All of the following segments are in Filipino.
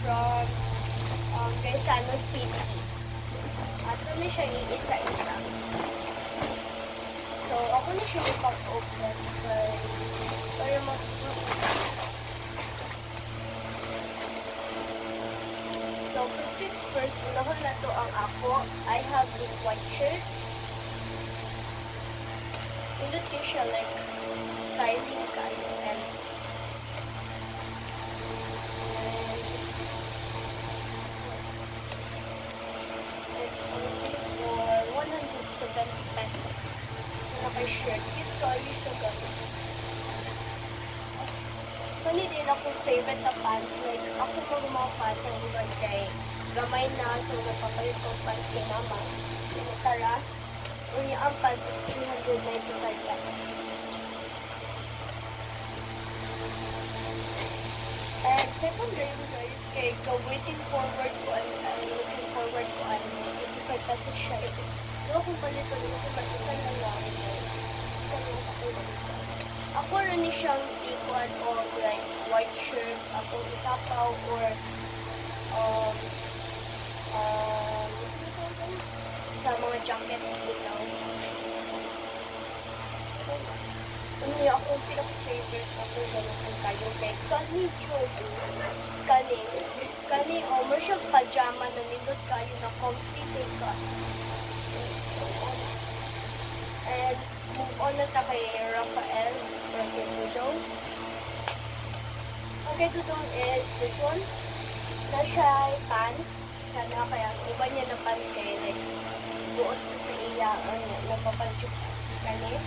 from Quezano City. Ato na siya iisa-isa. So, ako na siya ipag-open para So, first things first, unahon na to ang ako. I have this white shirt. Pindot ko siya like styling kayo and only for 170 pesos. Naka-shirt. Cute ko, ayun siya gano'n. Kani din akong favorite na pants. Like, ako mga pants ang iba kay gamay na. So, nagpapalit ko pants kay mama. Tara, unya ang pants is 395 pesos. And secondary guys, kay waiting forward ko and looking forward ko and 85 pesos siya. Doon akong palito nito kasi mag-isa na lang. Isa lang ako dito. Ako rin siyang ikuan o like white shirts, akong isapaw or sa mga jackets ko lang. Ano yung akong pinaka-favorite ako sa mga kayo kay kani Jordan. Kani mo siyang pajama na nindot kayo na comfy ka. And move on na ta kay Rafael or kay Dudong. Okay, Dudong is this one. Na siya pants. Kana kaya iba niya na pants kay like buot ko sa iya or napapanchuk kani.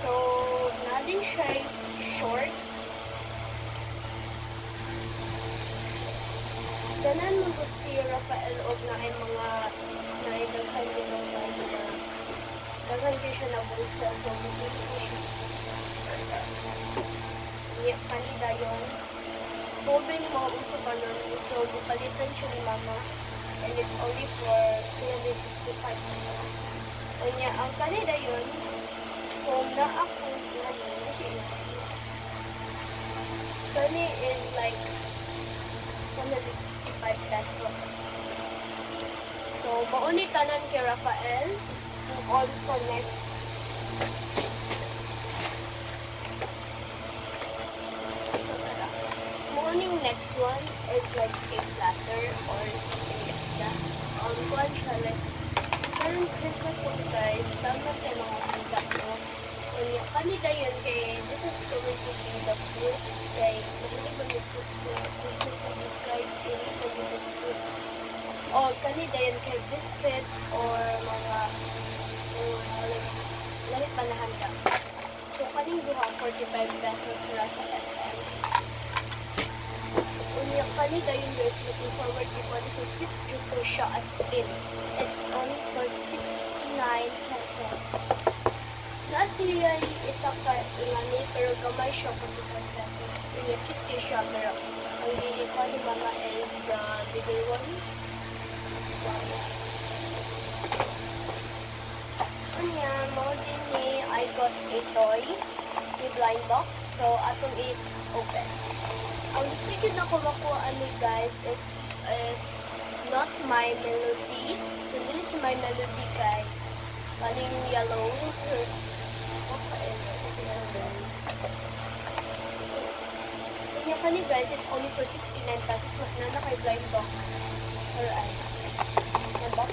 So, na din siya short. Ganan mo si Rafael og na ay mga naidaghan din ng mga daghan kayo siya na busa. So, bibili ko siya. Niya, kanida yung bobe ni mga uso ba nun. So, bupalitan siya ni mama. And it's only for 365 pesos. So, niya, ang kanida yun, kung na-ako kani is like 155 pesos. So, mauni tanan kay Rafael. Move on sa next. So, tara. Morning next one is like a platter or something like that. Kuhan siya like, parang Christmas po guys. Dapat tayo mga pagkat mo. Kanida yun kay, this is going to be the fruits. Kay, mahilig ba yung fruits ko? Christmas na yung guys, mahilig ba yung fruits? O, kanida yun kay biscuits or mga lalit pa na handa. So, kaning duha, 45 pesos ra sa FM. Kanida yun guys, looking forward to ko dito 50 ko siya as in. It's only for 69 pesos. Siya isa ka ingani pero gamay siya kung 5 pesos. Yung cute siya pero ang bili ko ni mama is the bigger one. So, mo din ni I got a toy with blind box. So, atong i-open. Ang gusto ko na kumakuha ni guys is not my melody. So, this is my melody guys. Kaling yellow. Kanya kani guys, it's only for 69 pesos. Mas na kay blind box. Alright. The box.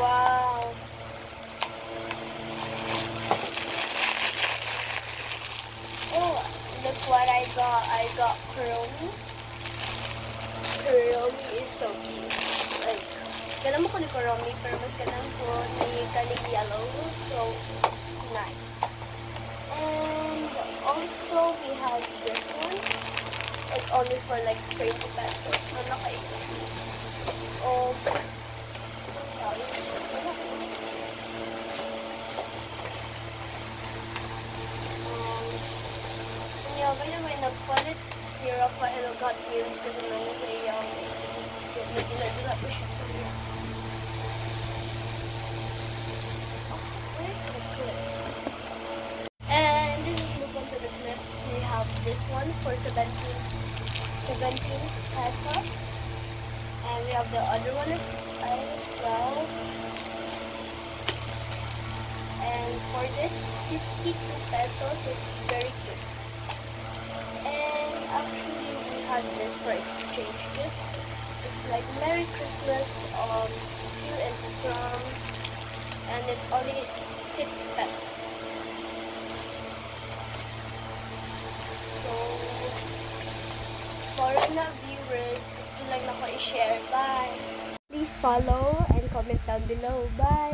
Wow. Oh, look what I got. I got Chromie. Chromie is so cute. Like, ganun mo ko ni Chromie, pero mas ganun ko ni kaling yellow. So, nice. And also, we have this one. It's only for like 20 pesos. Ano kayo? Oh, kaya may nagpalit si Rafael Hot Wheels kasi naman sa iyang ginagila ko siya sa for 17 pesos. And we have the other one as well. And for this, 52 pesos. It's very cute. And actually, we had this for exchange gift. It's like Merry Christmas, you and from, and it's only 6 pesos. So, foreign na viewers, gusto lang ako i-share. Bye! Please follow and comment down below. Bye!